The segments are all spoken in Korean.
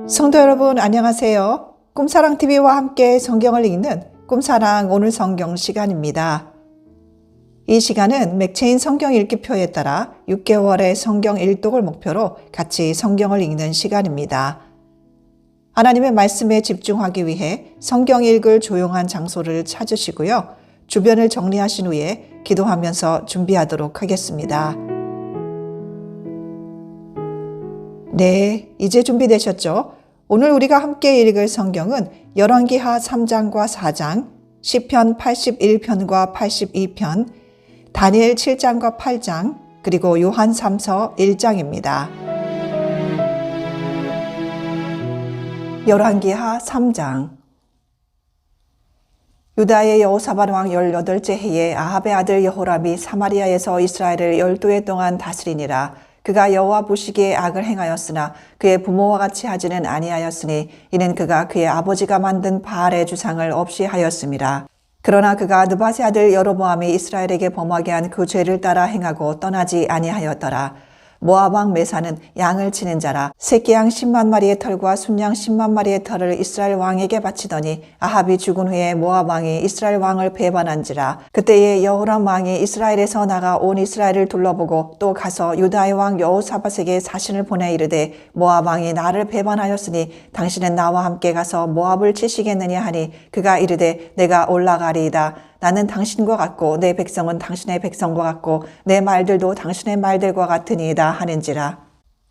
성도 여러분 안녕하세요. 꿈사랑TV와 함께 성경을 읽는 꿈사랑 오늘 성경 시간입니다. 이 시간은 맥체인 성경 읽기표에 따라 6개월의 성경 일독을 목표로 같이 성경을 읽는 시간입니다. 하나님의 말씀에 집중하기 위해 성경 읽을 조용한 장소를 찾으시고요. 주변을 정리하신 후에 기도하면서 준비하도록 하겠습니다. 네, 이제 준비되셨죠? 오늘 우리가 함께 읽을 성경은 열왕기하 3장과 4장, 시편 81편과 82편, 다니엘 7장과 8장, 그리고 요한 3서 1장입니다. 열왕기하 3장. 유다의 여호사밧 왕 18째 해에 아합의 아들 여호람이 사마리아에서 이스라엘을 12해 동안 다스리니라. 그가 여호와 보시기에 악을 행하였으나 그의 부모와 같이 하지는 아니하였으니 이는 그가 그의 아버지가 만든 바알의 주상을 없이 하였음이라. 그러나 그가 느밧의 아들 여로보암이 이스라엘에게 범하게 한 그 죄를 따라 행하고 떠나지 아니하였더라. 모압 왕 메사는 양을 치는 자라. 새끼양 10만 마리의 털과 순양 10만 마리의 털을 이스라엘 왕에게 바치더니 아합이 죽은 후에 모압 왕이 이스라엘 왕을 배반한지라. 그때에 여호람 왕이 이스라엘에서 나가 온 이스라엘을 둘러보고 또 가서 유다의 왕 여호사밧에게 사신을 보내 이르되 모압 왕이 나를 배반하였으니 당신은 나와 함께 가서 모압을 치시겠느냐 하니 그가 이르되 내가 올라가리이다. 나는 당신과 같고 내 백성은 당신의 백성과 같고 내 말들도 당신의 말들과 같으니이다 하는지라.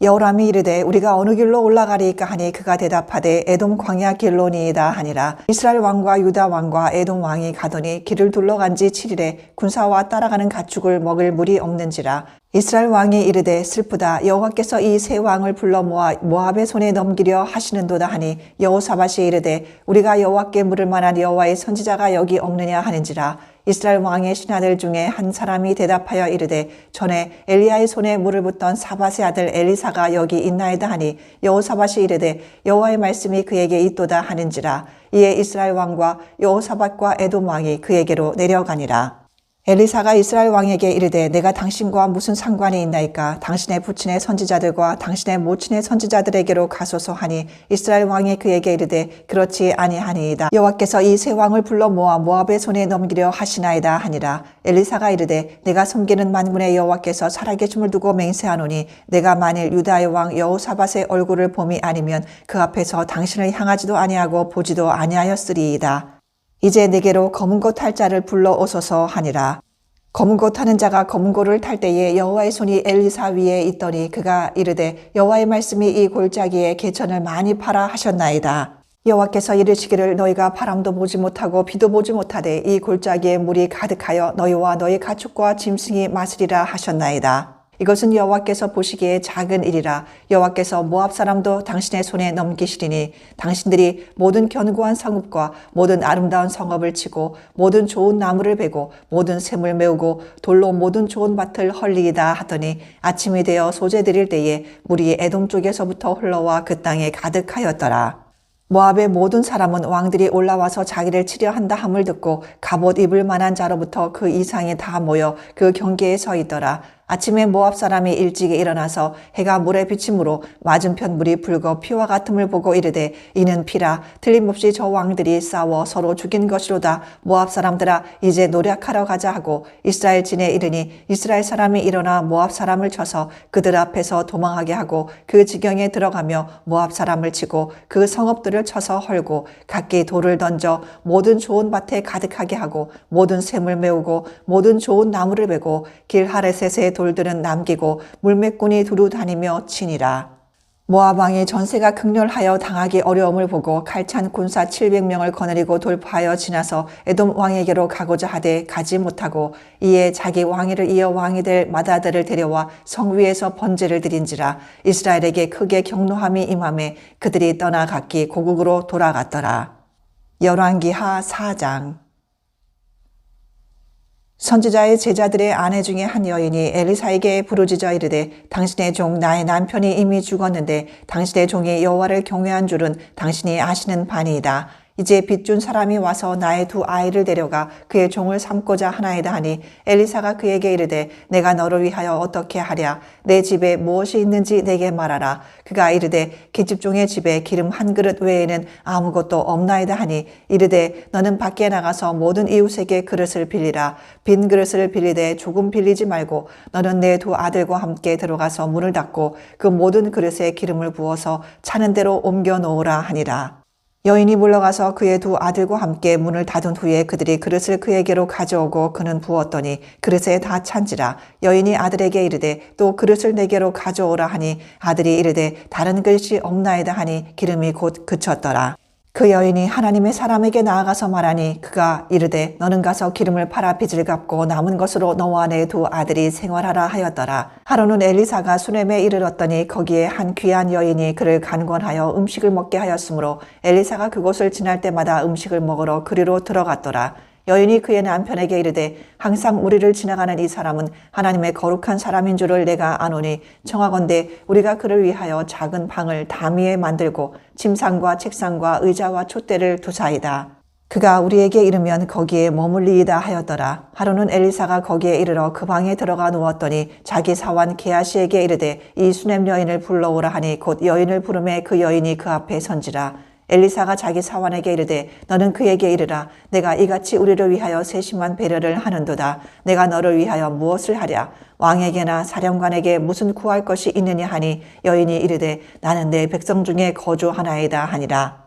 여호람이 이르되 우리가 어느 길로 올라가리이까 하니 그가 대답하되 에돔 광야 길로니이다 하니라. 이스라엘 왕과 유다 왕과 에돔 왕이 가더니 길을 둘러간 지 7일에 군사와 따라가는 가축을 먹을 물이 없는지라. 이스라엘 왕이 이르되 슬프다. 여호와께서 이 세 왕을 불러 모아 모압의 손에 넘기려 하시는도다 하니 여호사밧이 이르되 우리가 여호와께 물을 만한 여호와의 선지자가 여기 없느냐 하는지라. 이스라엘 왕의 신하들 중에 한 사람이 대답하여 이르되 전에 엘리야의 손에 물을 붓던 사밧의 아들 엘리사가 여기 있나이다 하니 여호사밧이 이르되 여호와의 말씀이 그에게 있도다 하는지라. 이에 이스라엘 왕과 여호사밧과 에돔 왕이 그에게로 내려가니라. 엘리사가 이스라엘 왕에게 이르되 내가 당신과 무슨 상관이 있나이까? 당신의 부친의 선지자들과 당신의 모친의 선지자들에게로 가소서 하니 이스라엘 왕이 그에게 이르되 그렇지 아니하니이다. 여호와께서 이 세 왕을 불러 모아 모압의 손에 넘기려 하시나이다 하니라. 엘리사가 이르되 내가 섬기는 만군의 여호와께서 살아계심을 두고 맹세하노니 내가 만일 유다의 왕 여호사밧의 얼굴을 봄이 아니면 그 앞에서 당신을 향하지도 아니하고 보지도 아니하였으리이다. 이제 내게로 검은 고 탈 자를 불러 오소서 하니라. 검은 고 타는 자가 검은 고를 탈 때에 여호와의 손이 엘리사 위에 있더니 그가 이르되 여호와의 말씀이 이 골짜기에 개천을 많이 파라 하셨나이다. 여호와께서 이르시기를 너희가 바람도 보지 못하고 비도 보지 못하되 이 골짜기에 물이 가득하여 너희와 너희 가축과 짐승이 마시리라 하셨나이다. 이것은 여호와께서 보시기에 작은 일이라. 여호와께서 모압 사람도 당신의 손에 넘기시리니 당신들이 모든 견고한 성읍과 모든 아름다운 성읍을 치고 모든 좋은 나무를 베고 모든 샘을 메우고 돌로 모든 좋은 밭을 헐리이다 하더니 아침이 되어 소재 드릴 때에 물이 에돔 쪽에서부터 흘러와 그 땅에 가득하였더라. 모압의 모든 사람은 왕들이 올라와서 자기를 치려 한다 함을 듣고 갑옷 입을 만한 자로부터 그 이상이 다 모여 그 경계에 서 있더라. 아침에 모압 사람이 일찍이 일어나서 해가 물에 비침으로 맞은편 물이 붉어 피와 같음을 보고 이르되 이는 피라. 틀림없이 저 왕들이 싸워 서로 죽인 것이로다. 모압 사람들아 이제 노력하러 가자 하고 이스라엘 진에 이르니 이스라엘 사람이 일어나 모압 사람을 쳐서 그들 앞에서 도망하게 하고 그 지경에 들어가며 모압 사람을 치고 그 성읍들을 쳐서 헐고 각기 돌을 던져 모든 좋은 밭에 가득하게 하고 모든 샘을 메우고 모든 좋은 나무를 베고 길 하레셋의 돌들은 남기고 물매꾼이 두루 다니며 치니라. 모압 왕이 전세가 극렬하여 당하기 어려움을 보고 칼찬 군사 700명을 거느리고 돌파하여 지나서 에돔 왕에게로 가고자 하되 가지 못하고 이에 자기 왕위를 이어 왕이 될 맏아들을 데려와 성 위에서 번제를 드린지라. 이스라엘에게 크게 경노함이 임하매 그들이 떠나갔기 고국으로 돌아갔더라. 열왕기하 4장. 선지자의 제자들의 아내 중에 한 여인이 엘리사에게 부르짖어 이르되 당신의 종 나의 남편이 이미 죽었는데 당신의 종이 여호와를 경외한 줄은 당신이 아시는 바니이다. 이제 빚준 사람이 와서 나의 두 아이를 데려가 그의 종을 삼고자 하나이다 하니 엘리사가 그에게 이르되 내가 너를 위하여 어떻게 하랴 내 집에 무엇이 있는지 내게 말하라. 그가 이르되 계집종의 집에 기름 한 그릇 외에는 아무것도 없나이다 하니 이르되 너는 밖에 나가서 모든 이웃에게 그릇을 빌리라. 빈 그릇을 빌리되 조금 빌리지 말고 너는 내 두 아들과 함께 들어가서 문을 닫고 그 모든 그릇에 기름을 부어서 차는 대로 옮겨 놓으라 하니라. 여인이 물러가서 그의 두 아들과 함께 문을 닫은 후에 그들이 그릇을 그에게로 가져오고 그는 부었더니 그릇에 다 찬지라. 여인이 아들에게 이르되 또 그릇을 내게로 가져오라 하니 아들이 이르되 다른 그릇이 없나이다 하니 기름이 곧 그쳤더라. 그 여인이 하나님의 사람에게 나아가서 말하니 그가 이르되 너는 가서 기름을 팔아 빚을 갚고 남은 것으로 너와 내 두 아들이 생활하라 하였더라. 하루는 엘리사가 수넴에 이르렀더니 거기에 한 귀한 여인이 그를 간권하여 음식을 먹게 하였으므로 엘리사가 그곳을 지날 때마다 음식을 먹으러 그리로 들어갔더라. 여인이 그의 남편에게 이르되 항상 우리를 지나가는 이 사람은 하나님의 거룩한 사람인 줄을 내가 아노니 청하건대 우리가 그를 위하여 작은 방을 담위에 만들고 침상과 책상과 의자와 촛대를 두사이다. 그가 우리에게 이르면 거기에 머물리이다 하였더라. 하루는 엘리사가 거기에 이르러 그 방에 들어가 누웠더니 자기 사환 게하시에게 이르되 이 수넴 여인을 불러오라 하니 곧 여인을 부르매 그 여인이 그 앞에 선지라. 엘리사가 자기 사환에게 이르되 너는 그에게 이르라. 내가 이같이 우리를 위하여 세심한 배려를 하는도다. 내가 너를 위하여 무엇을 하랴. 왕에게나 사령관에게 무슨 구할 것이 있느냐 하니 여인이 이르되 나는 내 백성 중에 거주하나이다 하니라.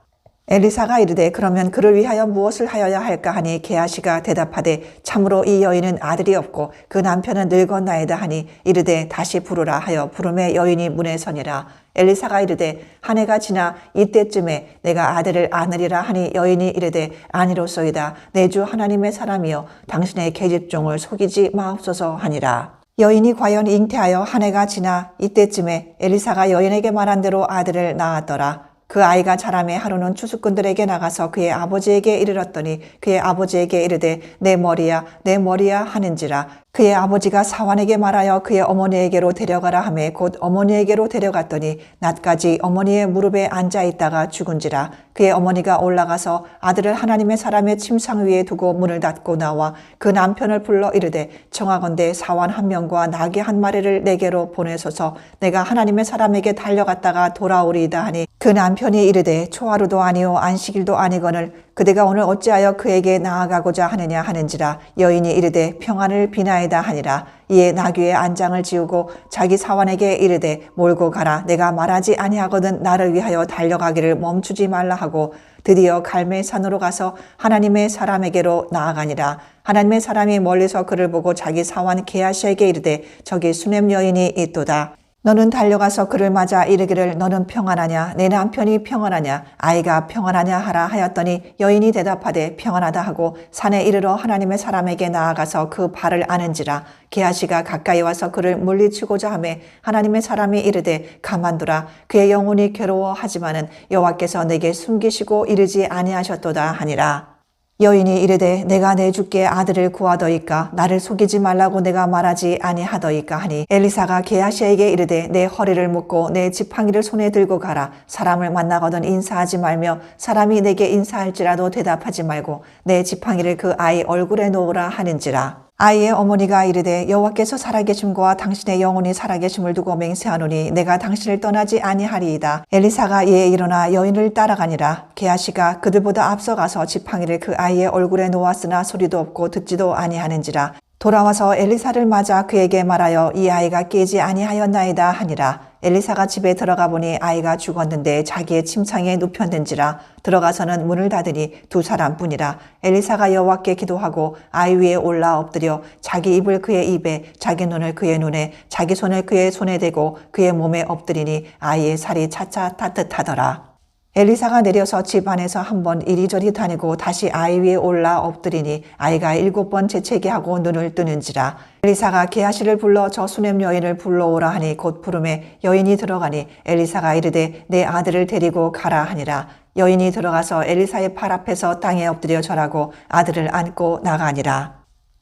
엘리사가 이르되 그러면 그를 위하여 무엇을 하여야 할까 하니 게하시가 대답하되 참으로 이 여인은 아들이 없고 그 남편은 늙었나이다 하니 이르되 다시 부르라 하여 부름에 여인이 문에 서니라. 엘리사가 이르되 한 해가 지나 이때쯤에 내가 아들을 안으리라 하니 여인이 이르되 아니로소이다. 내 주 하나님의 사람이여 당신의 계집종을 속이지 마옵소서 하니라. 여인이 과연 잉태하여 한 해가 지나 이때쯤에 엘리사가 여인에게 말한 대로 아들을 낳았더라. 그 아이가 자라매 하루는 추수꾼들에게 나가서 그의 아버지에게 이르렀더니 그의 아버지에게 이르되 내 머리야 내 머리야 하는지라. 그의 아버지가 사환에게 말하여 그의 어머니에게로 데려가라 하매 곧 어머니에게로 데려갔더니 낮까지 어머니의 무릎에 앉아 있다가 죽은지라. 그의 어머니가 올라가서 아들을 하나님의 사람의 침상 위에 두고 문을 닫고 나와 그 남편을 불러 이르되 청하건대 사환 한 명과 나귀 한 마리를 내게로 보내소서. 내가 하나님의 사람에게 달려갔다가 돌아오리이다 하니 그 남편이 이르되 초하루도 아니요 안식일도 아니거늘 그대가 오늘 어찌하여 그에게 나아가고자 하느냐 하는지라. 여인이 이르되 평안을 비나이다 하니라. 이에 나귀의 안장을 지우고 자기 사환에게 이르되 몰고 가라. 내가 말하지 아니하거든 나를 위하여 달려가기를 멈추지 말라 하고 드디어 갈멜산으로 가서 하나님의 사람에게로 나아가니라. 하나님의 사람이 멀리서 그를 보고 자기 사환 게하시에게 이르되 저기 수넴 여인이 있도다. 너는 달려가서 그를 맞아 이르기를 너는 평안하냐 내 남편이 평안하냐 아이가 평안하냐 하라 하였더니 여인이 대답하되 평안하다 하고 산에 이르러 하나님의 사람에게 나아가서 그 발을 아는지라. 게하시가 가까이 와서 그를 물리치고자 하매 하나님의 사람이 이르되 가만두라. 그의 영혼이 괴로워하지만은 여호와께서 내게 숨기시고 이르지 아니하셨도다 하니라. 여인이 이르되 내가 내 주께 아들을 구하더이까 나를 속이지 말라고 내가 말하지 아니하더이까 하니 엘리사가 게하시에게 이르되 내 허리를 묶고 내 지팡이를 손에 들고 가라. 사람을 만나거든 인사하지 말며 사람이 내게 인사할지라도 대답하지 말고 내 지팡이를 그 아이 얼굴에 놓으라 하는지라. 아이의 어머니가 이르되 여호와께서 살아계심과 당신의 영혼이 살아계심을 두고 맹세하노니 내가 당신을 떠나지 아니하리이다. 엘리사가 이에 일어나 여인을 따라가니라. 게하시가 그들보다 앞서가서 지팡이를 그 아이의 얼굴에 놓았으나 소리도 없고 듣지도 아니하는지라. 돌아와서 엘리사를 맞아 그에게 말하여 이 아이가 깨지 아니하였나이다 하니라. 엘리사가 집에 들어가 보니 아이가 죽었는데 자기의 침상에 눕혔는지라. 들어가서는 문을 닫으니 두 사람뿐이라. 엘리사가 여호와께 기도하고 아이 위에 올라 엎드려 자기 입을 그의 입에 자기 눈을 그의 눈에 자기 손을 그의 손에 대고 그의 몸에 엎드리니 아이의 살이 차차 따뜻하더라. 엘리사가 내려서 집 안에서 한번 이리저리 다니고 다시 아이 위에 올라 엎드리니 아이가 7번 재채기 하고 눈을 뜨는지라. 엘리사가 게하시를 불러 저 수넴 여인을 불러오라 하니 곧 부름에 여인이 들어가니 엘리사가 이르되 내 아들을 데리고 가라 하니라. 여인이 들어가서 엘리사의 팔 앞에서 땅에 엎드려 절하고 아들을 안고 나가니라.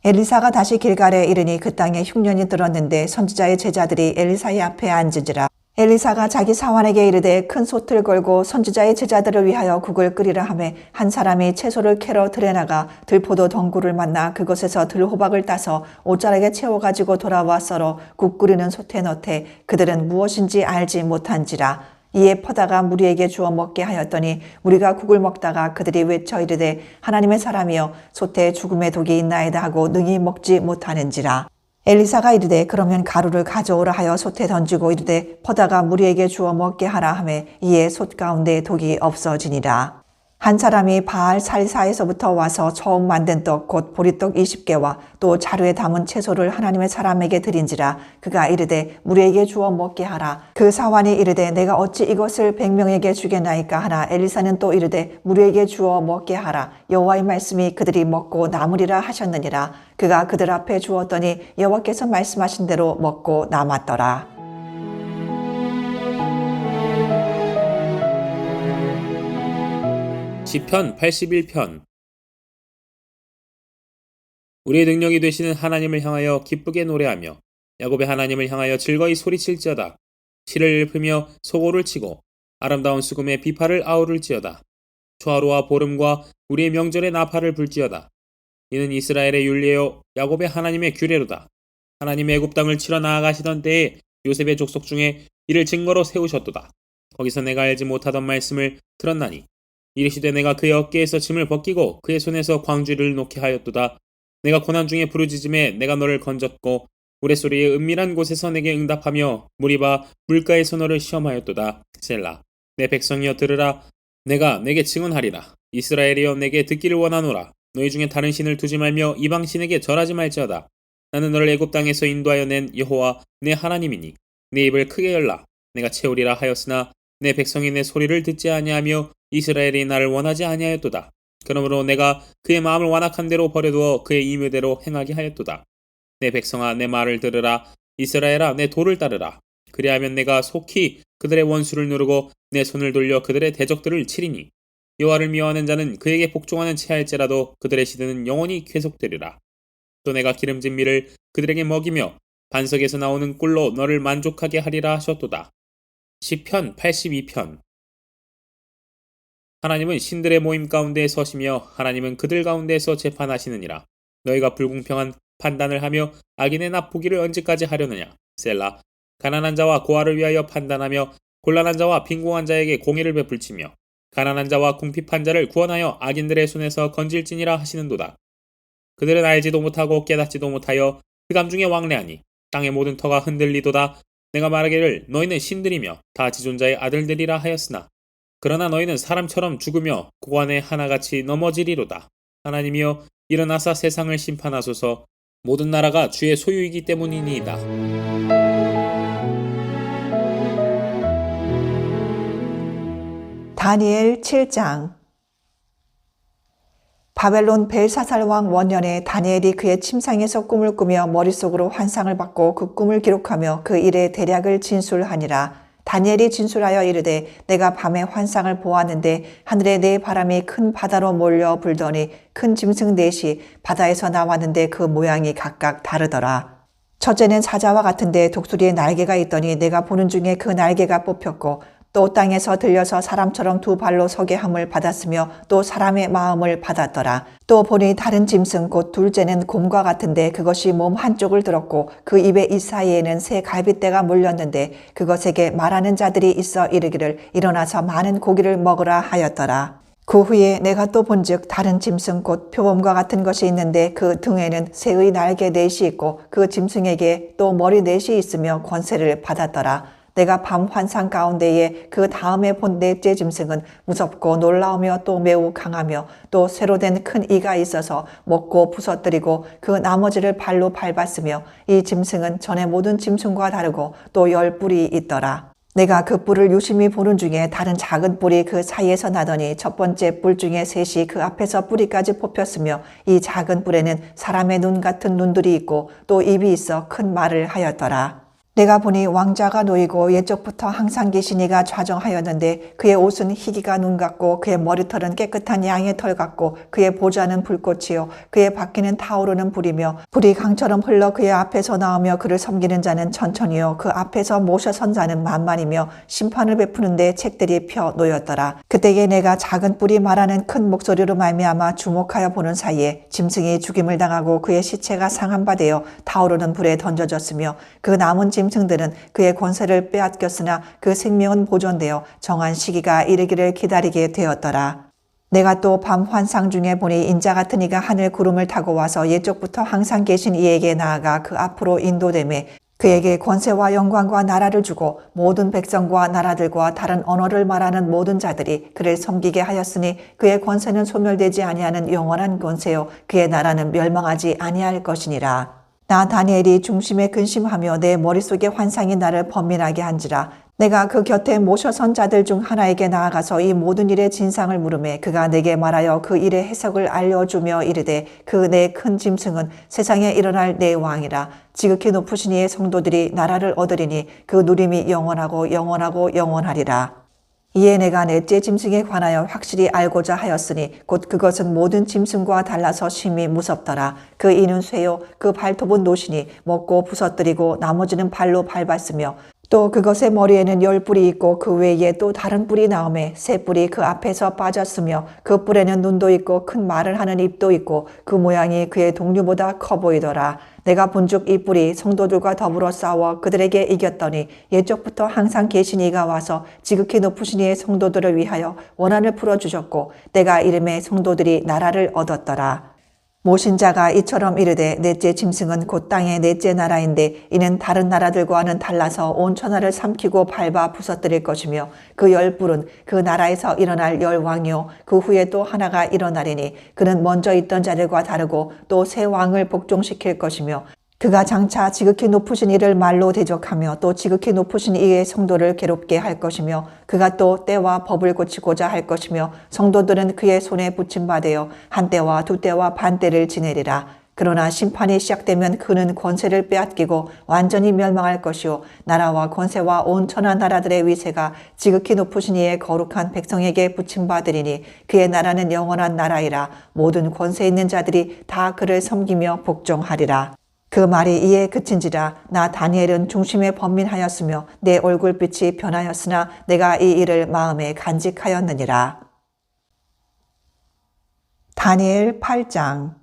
엘리사가 다시 길갈에 이르니 그 땅에 흉년이 들었는데 선지자의 제자들이 엘리사의 앞에 앉으니라. 엘리사가 자기 사환에게 이르되 큰 솥을 걸고 선지자의 제자들을 위하여 국을 끓이라 하매 한 사람이 채소를 캐러 들에 나가 들포도 덩굴을 만나 그곳에서 들호박을 따서 옷자락에 채워 가지고 돌아와 썰어 국 끓이는 솥에 넣되 그들은 무엇인지 알지 못한지라. 이에 퍼다가 무리에게 주어 먹게 하였더니 무리가 국을 먹다가 그들이 외쳐 이르되 하나님의 사람이여 솥에 죽음의 독이 있나이다 하고 능히 먹지 못하는지라. 엘리사가 이르되 그러면 가루를 가져오라 하여 솥에 던지고 이르되 퍼다가 무리에게 주어 먹게 하라 하매 이에 솥 가운데 독이 없어지니라. 한 사람이 바알 살사에서부터 와서 처음 만든 떡 곧 보리떡 20개와 또 자루에 담은 채소를 하나님의 사람에게 드린지라. 그가 이르되 무리에게 주어 먹게 하라. 그 사환이 이르되 내가 어찌 이것을 100명에게 주겠나이까 하나 엘리사는 또 이르되 무리에게 주어 먹게 하라. 여호와의 말씀이 그들이 먹고 남으리라 하셨느니라. 그가 그들 앞에 주었더니 여호와께서 말씀하신 대로 먹고 남았더라. 시편 81편. 우리의 능력이 되시는 하나님을 향하여 기쁘게 노래하며 야곱의 하나님을 향하여 즐거이 소리칠지어다. 시를 읊으며 소고를 치고 아름다운 수금의 비파를 아우를지어다. 초하루와 보름과 우리의 명절의 나팔을 불지어다. 이는 이스라엘의 율례요 야곱의 하나님의 규례로다. 하나님 애굽 땅을 치러 나아가시던 때에 요셉의 족속 중에 이를 증거로 세우셨도다. 거기서 내가 알지 못하던 말씀을 들었나니 이르시되 내가 그의 어깨에서 짐을 벗기고 그의 손에서 광주를 놓게 하였도다. 내가 고난 중에 부르짖음에 내가 너를 건졌고 우레소리의 은밀한 곳에서 내게 응답하며 무리바 물가에서 너를 시험하였도다. 셀라. 내 백성이여 들으라. 내가 내게 증언하리라. 이스라엘이여 내게 듣기를 원하노라. 너희 중에 다른 신을 두지 말며 이방 신에게 절하지 말지어다. 나는 너를 애굽 땅에서 인도하여 낸 여호와 내 하나님이니 내 입을 크게 열라. 내가 채우리라 하였으나 내 백성이 내 소리를 듣지 아니하며 이스라엘이 나를 원하지 아니하였도다. 그러므로 내가 그의 마음을 완악한 대로 버려두어 그의 임의대로 행하게 하였도다. 내 백성아 내 말을 들으라. 이스라엘아 내 도를 따르라. 그리하면 내가 속히 그들의 원수를 누르고 내 손을 돌려 그들의 대적들을 치리니 여호와를 미워하는 자는 그에게 복종하는 체할지라도 그들의 시대는 영원히 계속되리라. 또 내가 기름진 밀을 그들에게 먹이며 반석에서 나오는 꿀로 너를 만족하게 하리라 하셨도다. 시편 82편. 하나님은 신들의 모임 가운데 서시며 하나님은 그들 가운데서 재판하시느니라. 너희가 불공평한 판단을 하며 악인의 나쁘기를 언제까지 하려느냐. 셀라. 가난한 자와 고아를 위하여 판단하며 곤란한 자와 빈궁한 자에게 공의를 베풀치며 가난한 자와 궁핍한 자를 구원하여 악인들의 손에서 건질지니라 하시는도다. 그들은 알지도 못하고 깨닫지도 못하여 흑암 중에 왕래하니 땅의 모든 터가 흔들리도다. 내가 말하기를 너희는 신들이며 다 지존자의 아들들이라 하였으나 그러나 너희는 사람처럼 죽으며 고관에 하나같이 넘어지리로다. 하나님이여 일어나사 세상을 심판하소서. 모든 나라가 주의 소유이기 때문이니이다. 다니엘 7장. 바벨론 벨사살 왕 원년에 다니엘이 그의 침상에서 꿈을 꾸며 머릿속으로 환상을 받고 그 꿈을 기록하며 그 일의 대략을 진술하니라. 다니엘이 진술하여 이르되 내가 밤에 환상을 보았는데 하늘에 네 바람이 큰 바다로 몰려 불더니 큰 짐승 넷이 바다에서 나왔는데 그 모양이 각각 다르더라. 첫째는 사자와 같은데 독수리의 날개가 있더니 내가 보는 중에 그 날개가 뽑혔고 또 땅에서 들려서 사람처럼 두 발로 서게 함을 받았으며 또 사람의 마음을 받았더라. 또 보니 다른 짐승 곧 둘째는 곰과 같은데 그것이 몸 한쪽을 들었고 그 입의 이 사이에는 새 갈빗대가 물렸는데 그것에게 말하는 자들이 있어 이르기를 일어나서 많은 고기를 먹으라 하였더라. 그 후에 내가 또 본즉 다른 짐승 곧 표범과 같은 것이 있는데 그 등에는 새의 날개 넷이 있고 그 짐승에게 또 머리 넷이 있으며 권세를 받았더라. 내가 밤 환상 가운데에 그 다음에 본 넷째 짐승은 무섭고 놀라우며 또 매우 강하며 또 쇠로 된 큰 이가 있어서 먹고 부서뜨리고 그 나머지를 발로 밟았으며 이 짐승은 전에 모든 짐승과 다르고 또 10뿔이 있더라. 내가 그 뿔을 유심히 보는 중에 다른 작은 뿔이 그 사이에서 나더니 첫 번째 뿔 중에 셋이 그 앞에서 뿌리까지 뽑혔으며 이 작은 뿔에는 사람의 눈 같은 눈들이 있고 또 입이 있어 큰 말을 하였더라. 내가 보니 왕자가 놓이고 옛적부터 항상 계신 이가 좌정하였는데 그의 옷은 희기가 눈 같고 그의 머리털은 깨끗한 양의 털 같고 그의 보좌는 불꽃이요 그의 바퀴는 타오르는 불이며 불이 강처럼 흘러 그의 앞에서 나오며 그를 섬기는 자는 천천히요 그 앞에서 모셔선 자는 만만이며 심판을 베푸는데 책들이 펴 놓였더라. 그때에 내가 작은 뿔이 말하는 큰 목소리로 말미암아 주목하여 보는 사이에 짐승이 죽임을 당하고 그의 시체가 상한 바 되어 타오르는 불에 던져졌으며 그 남은 짐승들은 그의 권세를 빼앗겼으나 그 생명은 보존되어 정한 시기가 이르기를 기다리게 되었더라. 내가 또 밤 환상 중에 보니 인자 같은 이가 하늘 구름을 타고 와서 옛적부터 항상 계신 이에게 나아가 그 앞으로 인도되매 그에게 권세와 영광과 나라를 주고 모든 백성과 나라들과 다른 언어를 말하는 모든 자들이 그를 섬기게 하였으니 그의 권세는 소멸되지 아니하는 영원한 권세요 그의 나라는 멸망하지 아니할 것이니라. 나 다니엘이 중심에 근심하며 내 머릿속에 환상이 나를 번민하게 한지라. 내가 그 곁에 모셔선 자들 중 하나에게 나아가서 이 모든 일의 진상을 물으매 그가 내게 말하여 그 일의 해석을 알려주며 이르되 그 내 큰 짐승은 세상에 일어날 내 왕이라. 지극히 높으신 이의 성도들이 나라를 얻으리니 그 누림이 영원하고 영원하고 영원하리라. 이에 내가 넷째 짐승에 관하여 확실히 알고자 하였으니 곧 그것은 모든 짐승과 달라서 심히 무섭더라. 그 이는 쇠요 그 발톱은 노시니 먹고 부서뜨리고 나머지는 발로 밟았으며 또 그것의 머리에는 10뿔이 있고 그 외에 또 다른 뿔이 나오매 새 뿔이 그 앞에서 빠졌으며 그 뿔에는 눈도 있고 큰 말을 하는 입도 있고 그 모양이 그의 동류보다 커 보이더라. 내가 본즉 이 뿔이 성도들과 더불어 싸워 그들에게 이겼더니 옛적부터 항상 계신 이가 와서 지극히 높으신 이의 성도들을 위하여 원한을 풀어주셨고 내가 이름에 성도들이 나라를 얻었더라. 모신 자가 이처럼 이르되 넷째 짐승은 곧 땅의 넷째 나라인데 이는 다른 나라들과는 달라서 온 천하를 삼키고 밟아 부서뜨릴 것이며 그 10뿔은 그 나라에서 일어날 10왕이요 그 후에 또 하나가 일어나리니 그는 먼저 있던 자들과 다르고 또 새 왕을 복종시킬 것이며 그가 장차 지극히 높으신 이를 말로 대적하며 또 지극히 높으신 이의 성도를 괴롭게 할 것이며 그가 또 때와 법을 고치고자 할 것이며 성도들은 그의 손에 붙임 바 되어 한 때와 두 때와 반 때를 지내리라. 그러나 심판이 시작되면 그는 권세를 빼앗기고 완전히 멸망할 것이요 나라와 권세와 온 천하 나라들의 위세가 지극히 높으신 이의 거룩한 백성에게 붙임 받으리니 그의 나라는 영원한 나라이라. 모든 권세 있는 자들이 다 그를 섬기며 복종하리라. 그 말이 이에 그친지라. 나 다니엘은 중심에 번민하였으며 내 얼굴빛이 변하였으나 내가 이 일을 마음에 간직하였느니라. 다니엘 8장.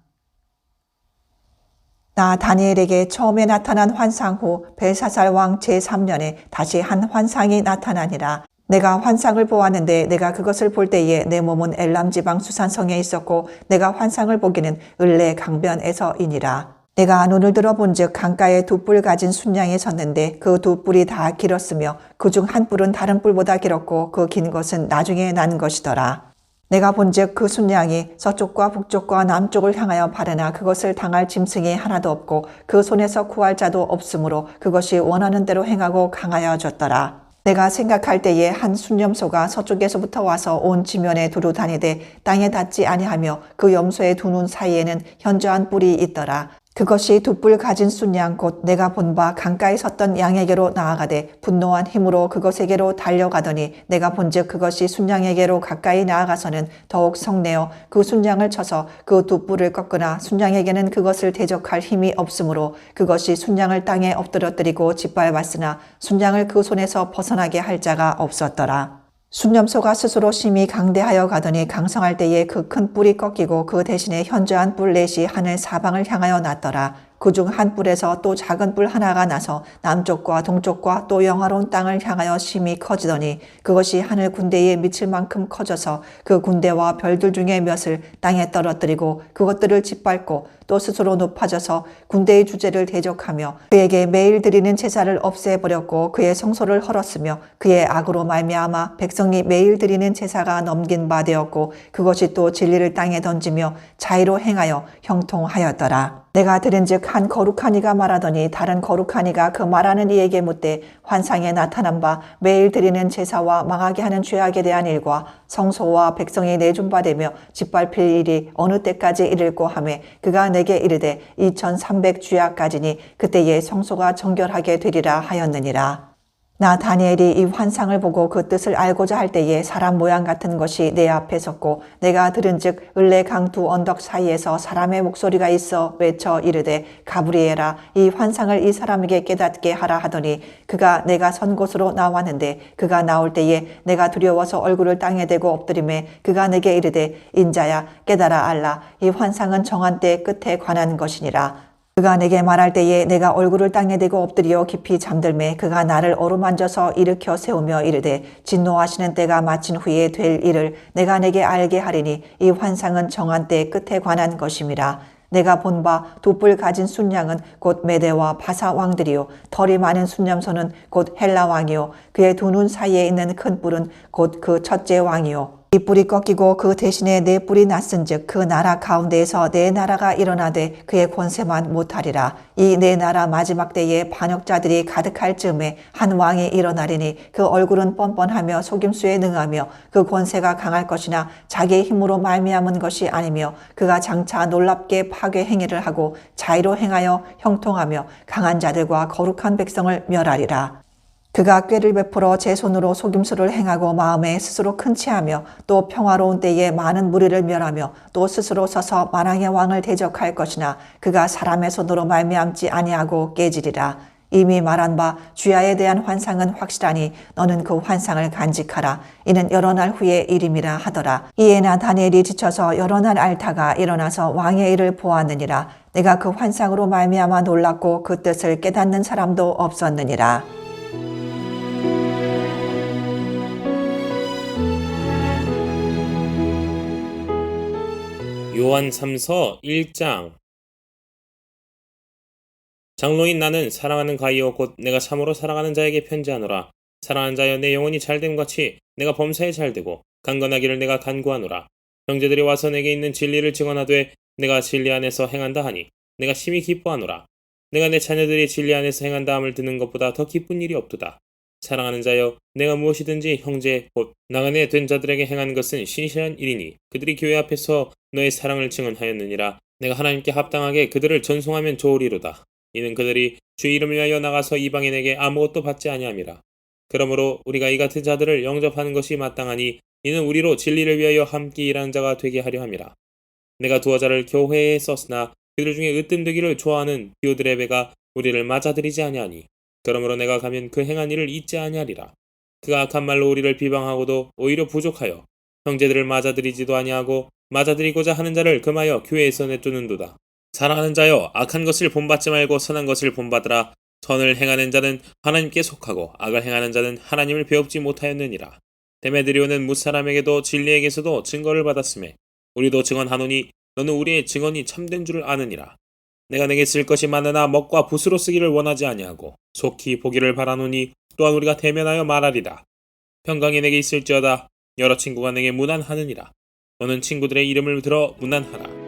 나 다니엘에게 처음에 나타난 환상 후 벨사살 왕 제3년에 다시 한 환상이 나타나니라. 내가 환상을 보았는데 내가 그것을 볼 때에 내 몸은 엘람 지방 수산성에 있었고 내가 환상을 보기는 을레 강변에서이니라. 내가 눈을 들어 본즉 강가에 두 뿔 가진 순양이 섰는데 그 두 뿔이 다 길었으며 그중 한 뿔은 다른 뿔보다 길었고 그 긴 것은 나중에 난 것이더라. 내가 본즉 그 순양이 서쪽과 북쪽과 남쪽을 향하여 바르나 그것을 당할 짐승이 하나도 없고 그 손에서 구할 자도 없으므로 그것이 원하는 대로 행하고 강하여졌더라. 내가 생각할 때에 한 순염소가 서쪽에서부터 와서 온 지면에 두루 다니되 땅에 닿지 아니하며 그 염소의 두 눈 사이에는 현저한 뿔이 있더라. 그것이 두 뿔 가진 순양 곧 내가 본 바 강가에 섰던 양에게로 나아가되 분노한 힘으로 그것에게로 달려가더니 내가 본즉 그것이 순양에게로 가까이 나아가서는 더욱 성내어 그 순양을 쳐서 그 두 뿔을 꺾으나 순양에게는 그것을 대적할 힘이 없으므로 그것이 순양을 땅에 엎드러뜨리고 짓밟았으나 순양을 그 손에서 벗어나게 할 자가 없었더라. 순염소가 스스로 심히 강대하여 가더니 강성할 때에 그 큰 뿔이 꺾이고 그 대신에 현저한 뿔 넷이 하늘 사방을 향하여 났더라. 그중 한 뿔에서 또 작은 뿔 하나가 나서 남쪽과 동쪽과 또 영화로운 땅을 향하여 심히 커지더니 그것이 하늘 군대에 미칠 만큼 커져서 그 군대와 별들 중에 몇을 땅에 떨어뜨리고 그것들을 짓밟고 또 스스로 높아져서 군대의 주제를 대적하며 그에게 매일 드리는 제사를 없애버렸고 그의 성소를 헐었으며 그의 악으로 말미암아 백성이 매일 드리는 제사가 넘긴 바 되었고 그것이 또 진리를 땅에 던지며 자의로 행하여 형통하였더라. 내가 들은즉 한 거룩한 이가 말하더니 다른 거룩한 이가 그 말하는 이에게 묻되 환상에 나타난 바 매일 드리는 제사와 망하게 하는 죄악에 대한 일과 성소와 백성이 내준바되며 짓밟힐 일이 어느 때까지 이를꼬 하매 그가 내게 이르되 2300주야까지니 그때에 성소가 정결하게 되리라 하였느니라. 나 다니엘이 이 환상을 보고 그 뜻을 알고자 할 때에 사람 모양 같은 것이 내 앞에 섰고 내가 들은즉 을레 강 두 언덕 사이에서 사람의 목소리가 있어 외쳐 이르되 가브리엘아 이 환상을 이 사람에게 깨닫게 하라 하더니 그가 내가 선 곳으로 나왔는데 그가 나올 때에 내가 두려워서 얼굴을 땅에 대고 엎드리매 그가 내게 이르되 인자야 깨달아 알라 이 환상은 정한 때 끝에 관한 것이니라. 그가 내게 말할 때에 내가 얼굴을 땅에 대고 엎드려 깊이 잠들매 그가 나를 어루만져서 일으켜 세우며 이르되 진노하시는 때가 마친 후에 될 일을 내가 내게 알게 하리니 이 환상은 정한 때 끝에 관한 것임이라. 내가 본 바 두 뿔 가진 순양은 곧 메대와 바사 왕들이요 털이 많은 순념소는 곧 헬라 왕이요 그의 두 눈 사이에 있는 큰 뿔은 곧 그 첫째 왕이요 이 뿔이 꺾이고 그 대신에 네 뿔이 났은즉 그 나라 가운데에서 네 나라가 일어나되 그의 권세만 못하리라. 이 네 나라 마지막 때에 반역자들이 가득할 즈음에 한 왕이 일어나리니 그 얼굴은 뻔뻔하며 속임수에 능하며 그 권세가 강할 것이나 자기의 힘으로 말미암은 것이 아니며 그가 장차 놀랍게 파괴 행위를 하고 자의로 행하여 형통하며 강한 자들과 거룩한 백성을 멸하리라. 그가 꾀를 베풀어 제 손으로 속임수를 행하고 마음에 스스로 큰 체하며 또 평화로운 때에 많은 무리를 멸하며 또 스스로 서서 만왕의 왕을 대적할 것이나 그가 사람의 손으로 말미암지 아니하고 깨지리라. 이미 말한 바 주야에 대한 환상은 확실하니 너는 그 환상을 간직하라. 이는 여러 날 후의 일임이라 하더라. 이에 나 다니엘이 지쳐서 여러 날 앓다가 일어나서 왕의 일을 보았느니라. 내가 그 환상으로 말미암아 놀랐고 그 뜻을 깨닫는 사람도 없었느니라. 요한 3서 1장. 장로인 나는 사랑하는 가이오 곧 내가 참으로 사랑하는 자에게 편지하노라. 사랑하는 자여 내 영혼이 잘됨 같이 내가 범사에 잘되고 강건하기를 내가 간구하노라. 형제들이 와서 내게 있는 진리를 증언하되 내가 진리 안에서 행한다 하니 내가 심히 기뻐하노라. 내가 내 자녀들이 진리 안에서 행한다 함을 듣는 것보다 더 기쁜 일이 없도다. 사랑하는 자여 내가 무엇이든지 형제 곧 나그네 된 자들에게 행한 것은 신실한 일이니 그들이 교회 앞에서 너의 사랑을 증언하였느니라. 내가 하나님께 합당하게 그들을 전송하면 좋으리로다. 이는 그들이 주 이름을 위하여 나가서 이방인에게 아무것도 받지 아니함이라. 그러므로 우리가 이 같은 자들을 영접하는 것이 마땅하니 이는 우리로 진리를 위하여 함께 일하는 자가 되게 하려 함이라. 내가 두어 자를 교회에 썼으나 그들 중에 으뜸되기를 좋아하는 디오드레베가 우리를 맞아들이지 아니하니 그러므로 내가 가면 그 행한 일을 잊지 아니하리라. 그가 악한 말로 우리를 비방하고도 오히려 부족하여 형제들을 맞아들이지도 아니하고 맞아들이고자 하는 자를 금하여 교회에서 내쫓는도다. 사랑하는 자여 악한 것을 본받지 말고 선한 것을 본받으라. 선을 행하는 자는 하나님께 속하고 악을 행하는 자는 하나님을 배웁지 못하였느니라. 데메드리오는 뭇사람에게도 진리에게서도 증거를 받았으며 우리도 증언하노니 너는 우리의 증언이 참된 줄을 아느니라. 내가 내게 쓸 것이 많으나 먹과 붓으로 쓰기를 원하지 아니하고 속히 보기를 바라노니 또한 우리가 대면하여 말하리라. 평강이 내게 있을지어다. 여러 친구가 내게 문안하느니라. 너는 친구들의 이름을 들어 문안하라.